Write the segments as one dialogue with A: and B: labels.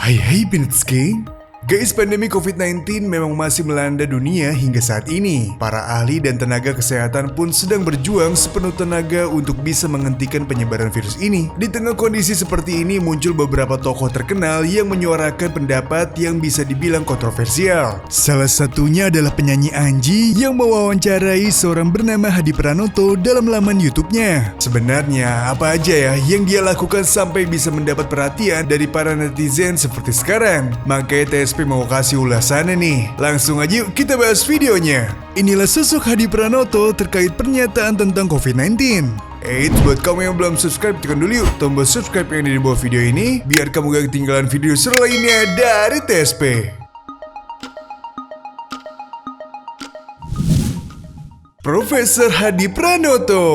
A: Hai Pinitski. Guys, pandemi COVID-19 memang masih melanda dunia hingga saat ini. Para ahli dan tenaga kesehatan pun sedang berjuang sepenuh tenaga untuk bisa menghentikan penyebaran virus ini. Di tengah kondisi seperti ini muncul beberapa tokoh terkenal yang menyuarakan pendapat yang bisa dibilang kontroversial. Salah satunya adalah penyanyi Anji yang mewawancarai seorang bernama Hadi Pranoto dalam laman YouTube-nya. Sebenarnya apa aja ya yang dia lakukan sampai bisa mendapat perhatian dari para netizen seperti sekarang? Makanya TSP mau kasih ulasannya nih. Langsung aja yuk kita bahas videonya. Inilah sosok Hadi Pranoto terkait pernyataan tentang COVID-19. Eits, buat kamu yang belum subscribe, tekan dulu yuk tombol subscribe yang ada di bawah video ini biar kamu gak ketinggalan video seru lainnya dari TSP. Profesor Hadi Pranoto.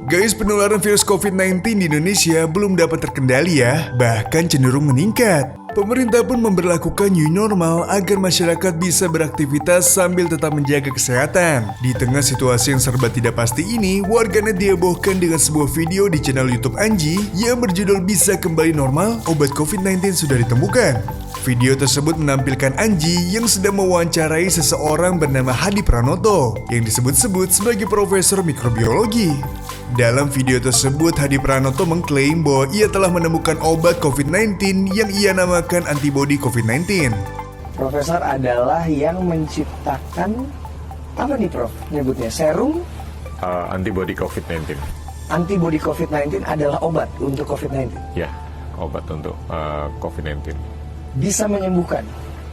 A: Guys, penularan virus COVID-19 di Indonesia belum dapat terkendali ya, bahkan cenderung meningkat. Pemerintah pun memberlakukan new normal agar masyarakat bisa beraktivitas sambil tetap menjaga kesehatan. Di tengah situasi yang serba tidak pasti ini, warganet dihebohkan dengan sebuah video di channel YouTube Anji yang berjudul "Bisa Kembali Normal, Obat COVID-19 Sudah Ditemukan". Video tersebut menampilkan Anji yang sedang mewawancarai seseorang bernama Hadi Pranoto yang disebut-sebut sebagai profesor mikrobiologi. Dalam video tersebut, Hadi Pranoto mengklaim bahwa ia telah menemukan obat COVID-19 yang ia namakan antibodi COVID-19.
B: Profesor adalah yang menciptakan, apa nih Prof? Nyebutnya serum?
C: Antibodi COVID-19.
B: Antibodi COVID-19 adalah obat untuk COVID-19?
C: Ya, obat untuk COVID-19.
B: Bisa menyembuhkan?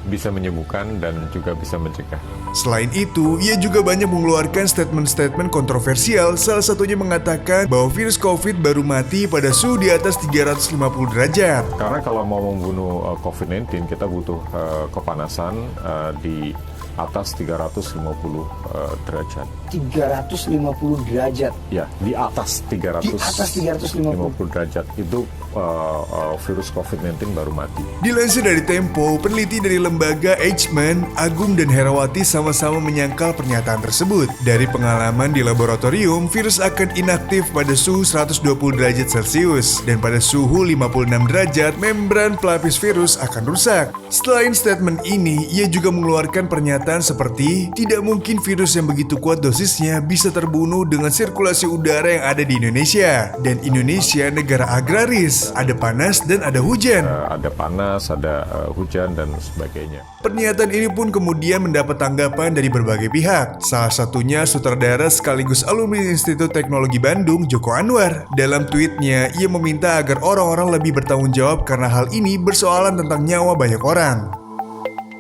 C: Bisa menyembuhkan dan juga bisa mencegah.
A: Selain itu, ia juga banyak mengeluarkan statement-statement kontroversial, salah satunya mengatakan bahwa virus COVID baru mati pada suhu di atas 350 derajat.
C: Karena kalau mau membunuh COVID-19, kita butuh kepanasan di atas 350 derajat.
B: 350 derajat?
C: Ya, di atas 350 derajat itu virus COVID-19 baru mati.
A: Dilansir dari Tempo, peneliti dari lembaga Eichmann, Agung dan Herawati sama-sama menyangkal pernyataan tersebut. Dari pengalaman di laboratorium, virus akan inaktif pada suhu 120 derajat Celcius dan pada suhu 56 derajat membran pelapis virus akan rusak. Selain statement ini, ia juga mengeluarkan pernyataan seperti tidak mungkin virus yang begitu kuat dosisnya bisa terbunuh dengan sirkulasi udara yang ada di Indonesia. Dan Indonesia negara agraris, ada panas dan ada hujan.
C: Ada panas, ada hujan dan sebagainya.
A: Pernyataan ini pun kemudian mendapat tanggapan dari berbagai pihak. Salah satunya sutradara sekaligus alumni Institut Teknologi Bandung, Joko Anwar. Dalam tweetnya, ia meminta agar orang-orang lebih bertanggung jawab karena hal ini bersoalan tentang nyawa banyak orang.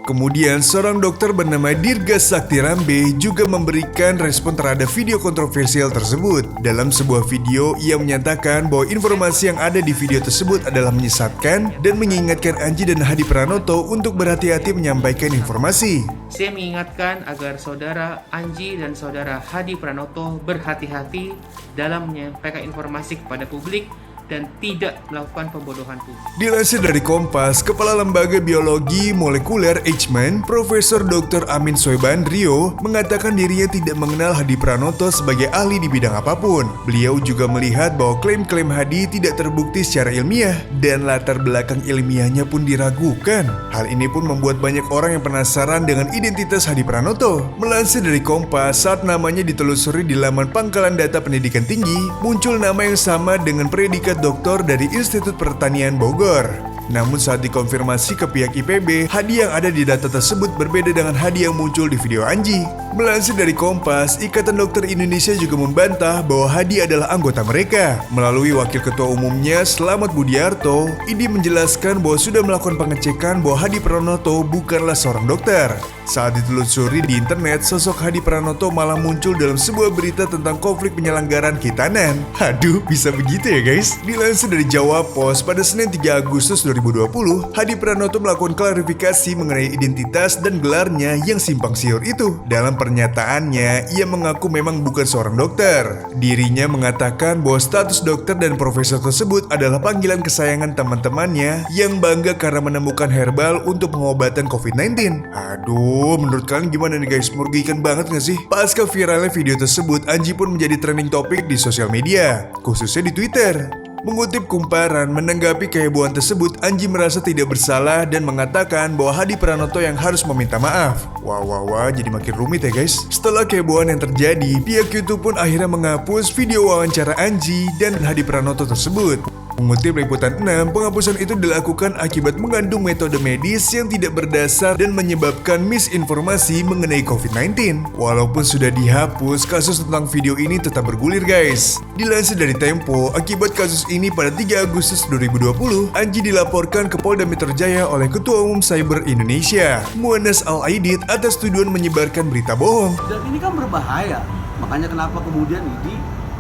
A: Kemudian, seorang dokter bernama Dirga Sakti Rambe juga memberikan respon terhadap video kontroversial tersebut. Dalam sebuah video, ia menyatakan bahwa informasi yang ada di video tersebut adalah menyesatkan dan mengingatkan Anji dan Hadi Pranoto untuk berhati-hati menyampaikan informasi.
D: Saya mengingatkan agar saudara Anji dan saudara Hadi Pranoto berhati-hati dalam menyampaikan informasi kepada publik dan tidak melakukan pembodohan publik.
A: Dilansir dari Kompas, Kepala Lembaga Biologi Molekuler Eichmann, Profesor Dr. Amin Soebandrio, mengatakan dirinya tidak mengenal Hadi Pranoto sebagai ahli di bidang apapun. Beliau juga melihat bahwa klaim-klaim Hadi tidak terbukti secara ilmiah dan latar belakang ilmiahnya pun diragukan. Hal ini pun membuat banyak orang yang penasaran dengan identitas Hadi Pranoto. Melansir dari Kompas, saat namanya ditelusuri di laman Pangkalan Data Pendidikan Tinggi, muncul nama yang sama dengan predikat doktor dari Institut Pertanian Bogor. Namun saat dikonfirmasi ke pihak IPB, Hadi yang ada di data tersebut berbeda dengan Hadi yang muncul di video Anji. Melansir dari Kompas, Ikatan Dokter Indonesia juga membantah bahwa Hadi adalah anggota mereka. Melalui Wakil Ketua Umumnya Slamet Budiarto, IDI menjelaskan bahwa sudah melakukan pengecekan bahwa Hadi Pranoto bukanlah seorang dokter. Saat ditelusuri di internet, sosok Hadi Pranoto malah muncul dalam sebuah berita tentang konflik penyelenggaraan kehitanan. Aduh, bisa begitu ya guys? Dilansir dari Jawa Pos, pada Senin 3 Agustus 2020, Hadi Pranoto melakukan klarifikasi mengenai identitas dan gelarnya yang simpang siur itu. Dalam pernyataannya, ia mengaku memang bukan seorang dokter. Dirinya mengatakan bahwa status dokter dan profesor tersebut adalah panggilan kesayangan teman-temannya yang bangga karena menemukan herbal untuk pengobatan COVID-19. Aduh, menurut kalian gimana nih guys? Merugikan banget gak sih? Pasca viralnya video tersebut, Anji pun menjadi trending topik di sosial media, khususnya di Twitter. Mengutip Kumparan, menanggapi kehebohan tersebut, Anji merasa tidak bersalah dan mengatakan bahwa Hadi Pranoto yang harus meminta maaf. Wah, jadi makin rumit ya guys. Setelah kehebohan yang terjadi, pihak YouTube pun akhirnya menghapus video wawancara Anji dan Hadi Pranoto tersebut. Mengutip Liputan 6, penghapusan itu dilakukan akibat mengandung metode medis yang tidak berdasar dan menyebabkan misinformasi mengenai COVID-19. Walaupun sudah dihapus, kasus tentang video ini tetap bergulir guys. Dilansir dari Tempo, akibat kasus ini pada 3 Agustus 2020, Anji dilaporkan ke Polda Metro Jaya oleh Ketua Umum Cyber Indonesia, Muannas Al-Aidid, atas tuduhan menyebarkan berita bohong.
E: Dan ini kan berbahaya, makanya kenapa kemudian ini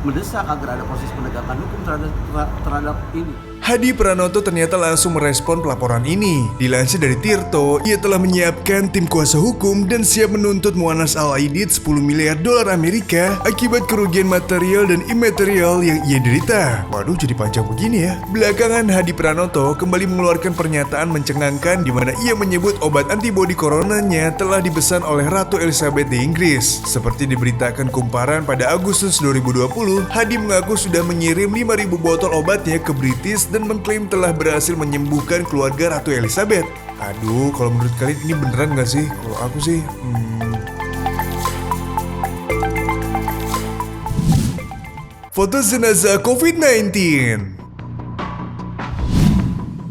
E: mendesak agar ada proses penegakan hukum terhadap ini.
A: Hadi Pranoto ternyata langsung merespon pelaporan ini. Dilansir dari Tirto, ia telah menyiapkan tim kuasa hukum dan siap menuntut Muannas Al-Aidid 10 miliar dolar Amerika akibat kerugian material dan imaterial yang ia derita. Waduh, jadi panjang begini ya. Belakangan Hadi Pranoto kembali mengeluarkan pernyataan mencengangkan di mana ia menyebut obat antibodi coronanya telah dipesan oleh Ratu Elizabeth di Inggris. Seperti diberitakan Kumparan pada Agustus 2020, Hadi mengaku sudah mengirim 5.000 botol obatnya ke British dan mengklaim telah berhasil menyembuhkan keluarga Ratu Elizabeth. Aduh, kalau menurut kalian ini beneran gak sih? Kalau aku sih, Foto jenazah COVID-19.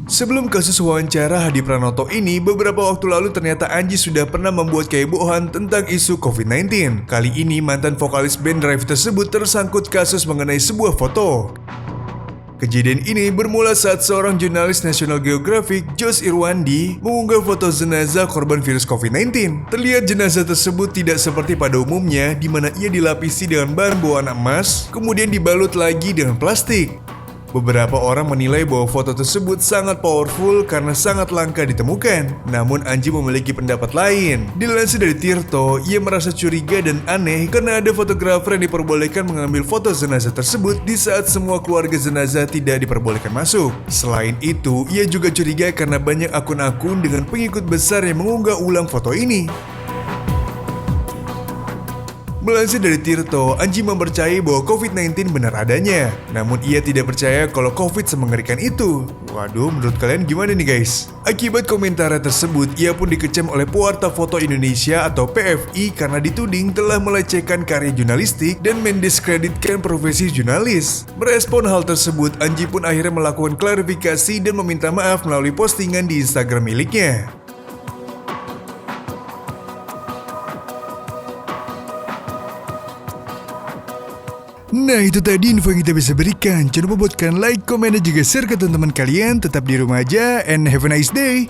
A: Sebelum kasus wawancara Hadi Pranoto ini, beberapa waktu lalu ternyata Anji sudah pernah membuat kehebohan tentang isu COVID-19. Kali ini mantan vokalis band Drive tersebut tersangkut kasus mengenai sebuah foto. Kejadian ini bermula saat seorang jurnalis National Geographic, Josh Irwandi, mengunggah foto jenazah korban virus COVID-19. Terlihat jenazah tersebut tidak seperti pada umumnya, di mana ia dilapisi dengan bahan berwarna emas, kemudian dibalut lagi dengan plastik. Beberapa orang menilai bahwa foto tersebut sangat powerful karena sangat langka ditemukan. Namun Anji memiliki pendapat lain. Dilansir dari Tirto, ia merasa curiga dan aneh karena ada fotografer yang diperbolehkan mengambil foto jenazah tersebut di saat semua keluarga jenazah tidak diperbolehkan masuk. Selain itu, ia juga curiga karena banyak akun-akun dengan pengikut besar yang mengunggah ulang foto ini. Melansir dari Tirto, Anji mempercayai bahwa COVID-19 benar adanya. Namun ia tidak percaya kalau COVID semengerikan itu. Waduh, menurut kalian gimana nih guys? Akibat komentar tersebut, ia pun dikecam oleh Pewarta Foto Indonesia atau PFI karena dituding telah melecehkan karya jurnalistik dan mendiskreditkan profesi jurnalis. Merespon hal tersebut, Anji pun akhirnya melakukan klarifikasi dan meminta maaf melalui postingan di Instagram miliknya. Nah, itu tadi info yang kita bisa berikan. Jangan lupa buat kalian like, komen, dan juga share ke teman-teman kalian. Tetap di rumah aja and have a nice day.